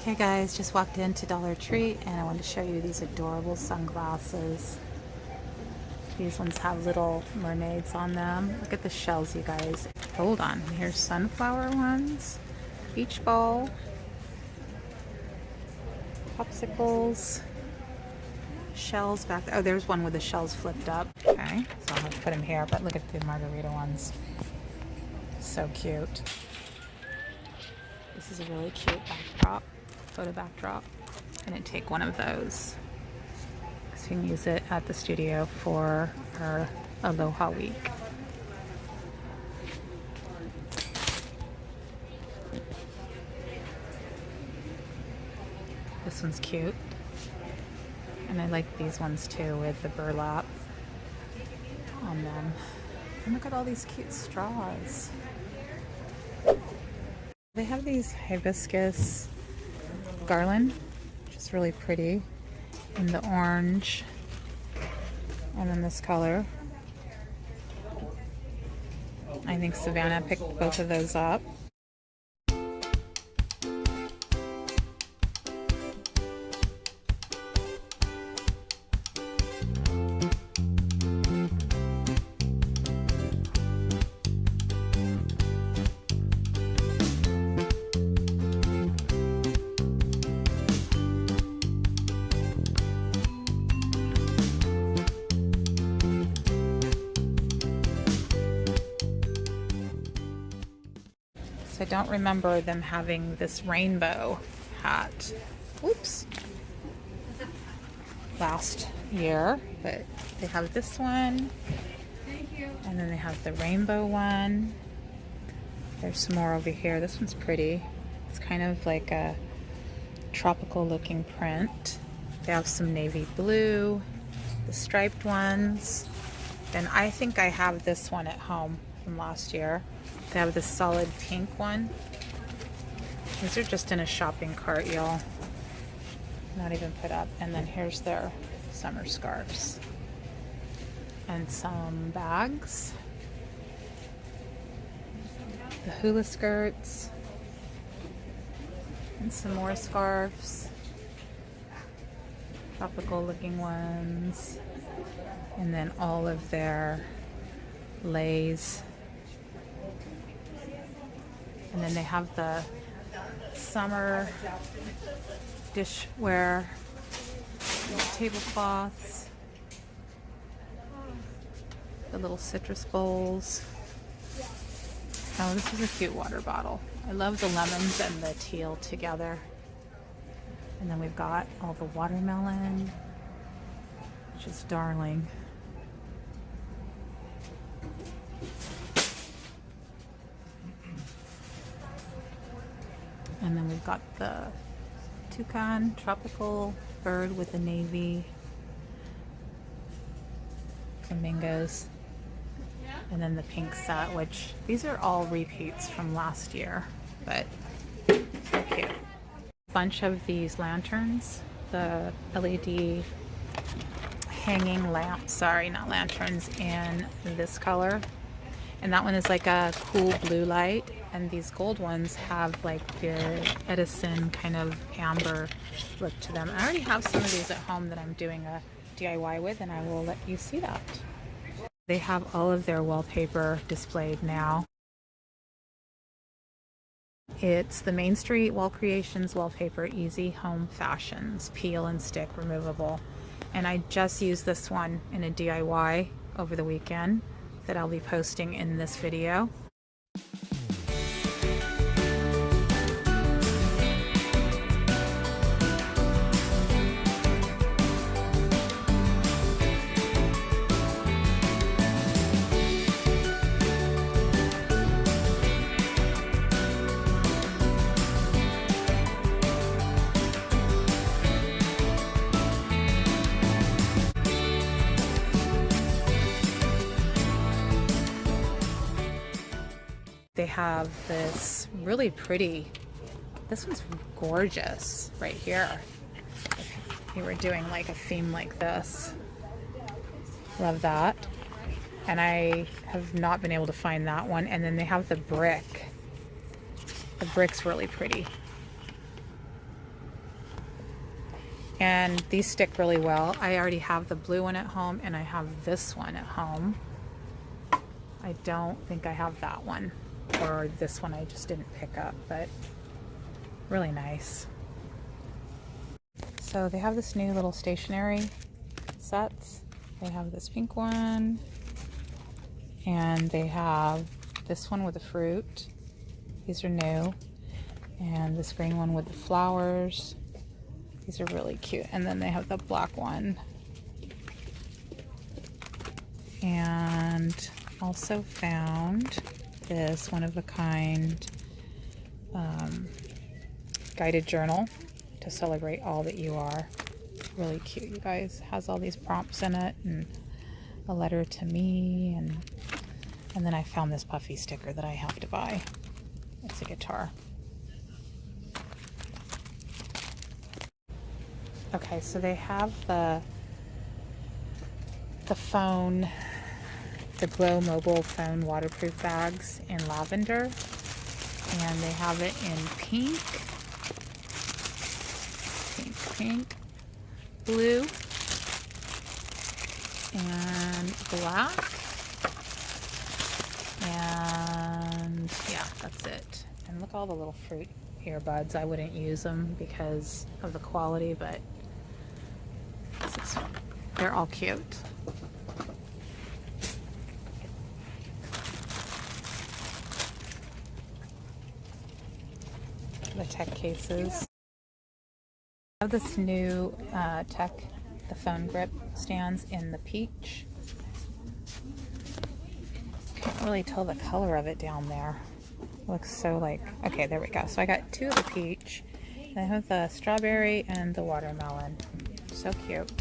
Okay guys, just walked into Dollar Tree and I wanted to show you these adorable sunglasses. These ones have little mermaids on them. Look at the shells, you guys. Hold on, here's sunflower ones, beach ball, popsicles, shells back there. Oh, there's one with the shells flipped up. Okay, so I'll have to put them here, but look at the margarita ones. So cute. This is a really cute backdrop, photo backdrop. I'm gonna take one of those so we can use it at the studio for our Aloha Week. This one's cute. And I like these ones too with the burlap on them. And look at all these cute straws. They have these hibiscus garland, which is really pretty, in the orange, and then this color. I think Savannah picked both of those up. I don't remember them having this rainbow hat. Oops. Last year, but they have this one. And then they have the rainbow one. There's some more over here. This one's pretty. It's kind of like a tropical looking print. They have some navy blue, the striped ones. And I think I have this one at home from last year. They have this solid pink one. These are just in a shopping cart, y'all. Not even put up. And then here's their summer scarves. And some bags. The hula skirts. And some more scarves. Tropical looking ones. And then all of their leis. And then they have the summer dishware, tablecloths, the little citrus bowls. Oh, this is a cute water bottle. I love the lemons and the teal together. And then we've got all the watermelon, which is darling. And then we've got the toucan, tropical bird with the navy, flamingos, and then the pink set, which these are all repeats from last year, but so cute. A bunch of these lanterns, the LED hanging lamps, sorry, not lanterns, in this color. And that one is like a cool blue light. And these gold ones have like the Edison kind of amber look to them. I already have some of these at home that I'm doing a DIY with, and I will let you see that. They have all of their wallpaper displayed now. It's the Main Street Wall Creations Wallpaper Easy Home Fashions, peel and stick removable. And I just used this one in a DIY over the weekend that I'll be posting in this video. They have this really pretty, this one's gorgeous right here. If you were doing like a theme like this. Love that. And I have not been able to find that one. And then they have the brick. The brick's really pretty. And these stick really well. I already have the blue one at home and I have this one at home. I don't think I have that one, or this one I just didn't pick up, but really nice. So they have this new little stationery sets. They have this pink one, and they have this one with the fruit. These are new. And this green one with the flowers. These are really cute. And then they have the black one. And also found this one-of-a-kind guided journal to celebrate all that you are. Really cute, you guys. Has all these prompts in it and a letter to me, and then I found this puffy sticker that I have to buy. It's a guitar. Okay, so they have the phone, the Glow mobile phone waterproof bags in lavender, and they have it in pink, blue, and black, and yeah, that's it. And look at all the little fruit earbuds. I wouldn't use them because of the quality, but they're all cute. The tech cases. I have this new the phone grip stands in the peach. Can't really tell the color of it down there. It looks so like, okay, there we go. So I got two of the peach. And I have the strawberry and the watermelon. So cute.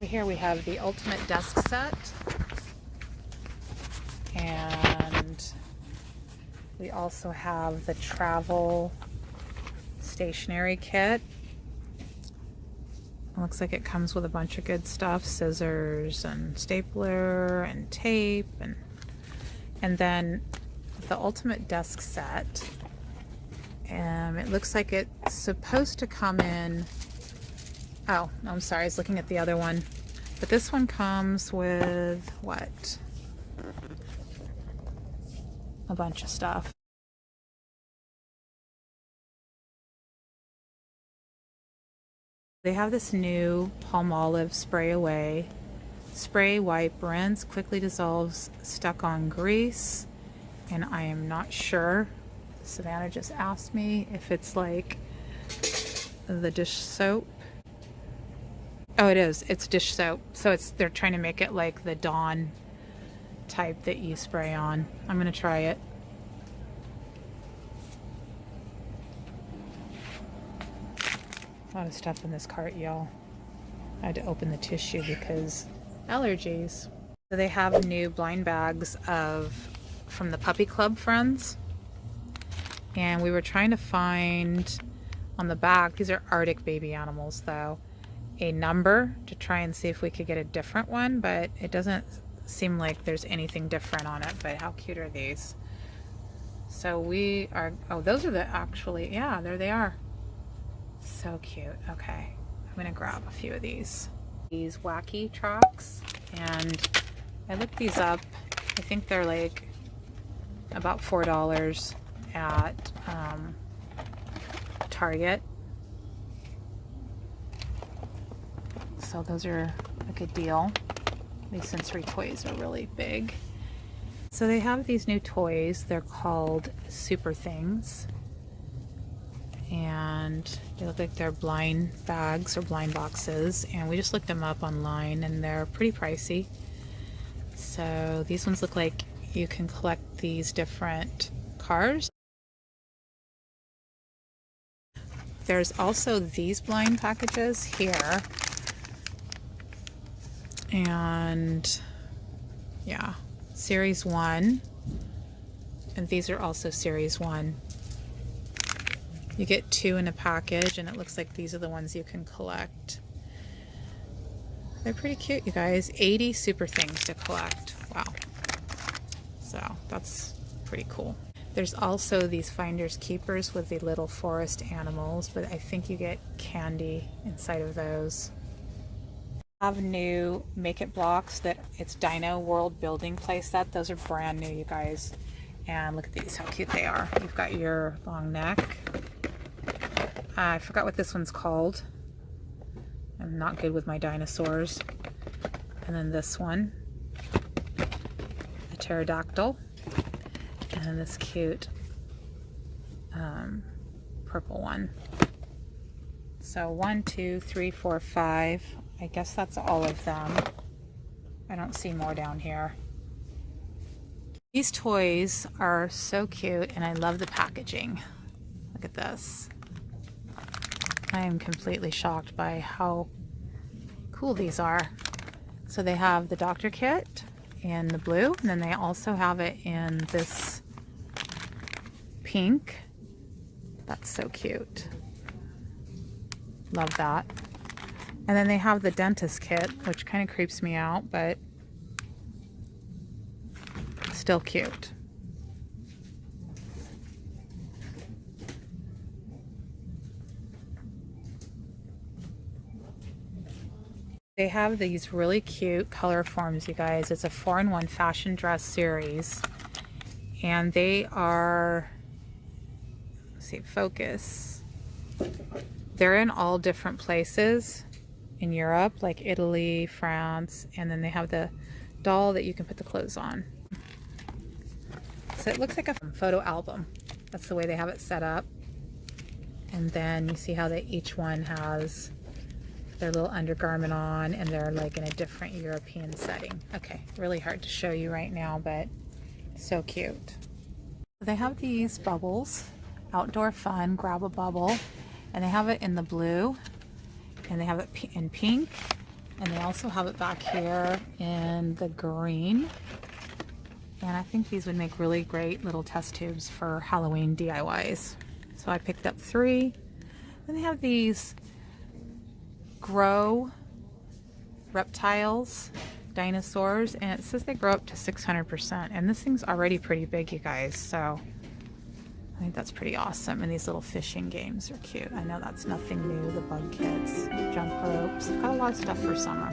Here we have the ultimate desk set, and we also have the travel stationery kit. It looks like it comes with a bunch of good stuff, scissors and stapler and tape, and then the ultimate desk set. It looks like it's supposed to come in, oh, I'm sorry, I was looking at the other one. But this one comes with, what? A bunch of stuff. They have this new Palmolive spray away. Spray, wipe, rinse, quickly dissolves stuck on grease. And I am not sure. Savannah just asked me if it's like the dish soap. Oh, it is. It's dish soap. So they're trying to make it like the Dawn type that you spray on. I'm gonna try it. A lot of stuff in this cart, y'all. I had to open the tissue because allergies. So they have new blind bags from the Puppy Club friends. And we were trying to find on the back, these are Arctic baby animals though, a number to try and see if we could get a different one, but it doesn't seem like there's anything different on it. But how cute are these? So we are, oh, those are the actually, yeah, there they are. So cute. Okay, I'm gonna grab a few of these wacky tracks, and I looked these up. I think they're like about $4 at Target. So those are a good deal. These sensory toys are really big. So they have these new toys. They're called Super Things. And they look like they're blind bags or blind boxes. And we just looked them up online and they're pretty pricey. So these ones look like you can collect these different cars. There's also these blind packages here. And yeah, Series 1. And these are also Series 1. You get 2 in a package, and it looks like these are the ones you can collect. They're pretty cute, you guys. 80 Super Things to collect. Wow. So that's pretty cool. There's also these finders keepers with the little forest animals, but I think you get candy inside of those. I have new Make It blocks that it's Dino World building play set. Those are brand new, you guys. And look at these, how cute they are. You've got your long neck. I forgot what this one's called. I'm not good with my dinosaurs. And then this one, a pterodactyl. And then this cute purple one. So 1, 2, 3, 4, 5. I guess that's all of them. I don't see more down here. These toys are so cute and I love the packaging. Look at this. I am completely shocked by how cool these are. So they have the doctor kit in the blue, and then they also have it in this pink. That's so cute. Love that. And then they have the dentist kit, which kind of creeps me out, but still cute. They have these really cute color forms, you guys. It's a 4-in-1 fashion dress series. And they are, let's see, focus. They're in all different places in Europe, like Italy, France, and then they have the doll that you can put the clothes on. So it looks like a photo album. That's the way they have it set up. And then you see how they each one has their little undergarment on, and they're like in a different European setting. Okay, really hard to show you right now, but so cute. They have these bubbles, outdoor fun, grab a bubble, and they have it in the blue, and they have it in pink, and they also have it back here in the green. And I think these would make really great little test tubes for Halloween DIYs. So I picked up 3. Then they have these grow reptiles, dinosaurs, and it says they grow up to 600%. And this thing's already pretty big, you guys, so I think that's pretty awesome. And these little fishing games are cute. I know that's nothing new, the bug kits, jump ropes. Got a lot of stuff for summer.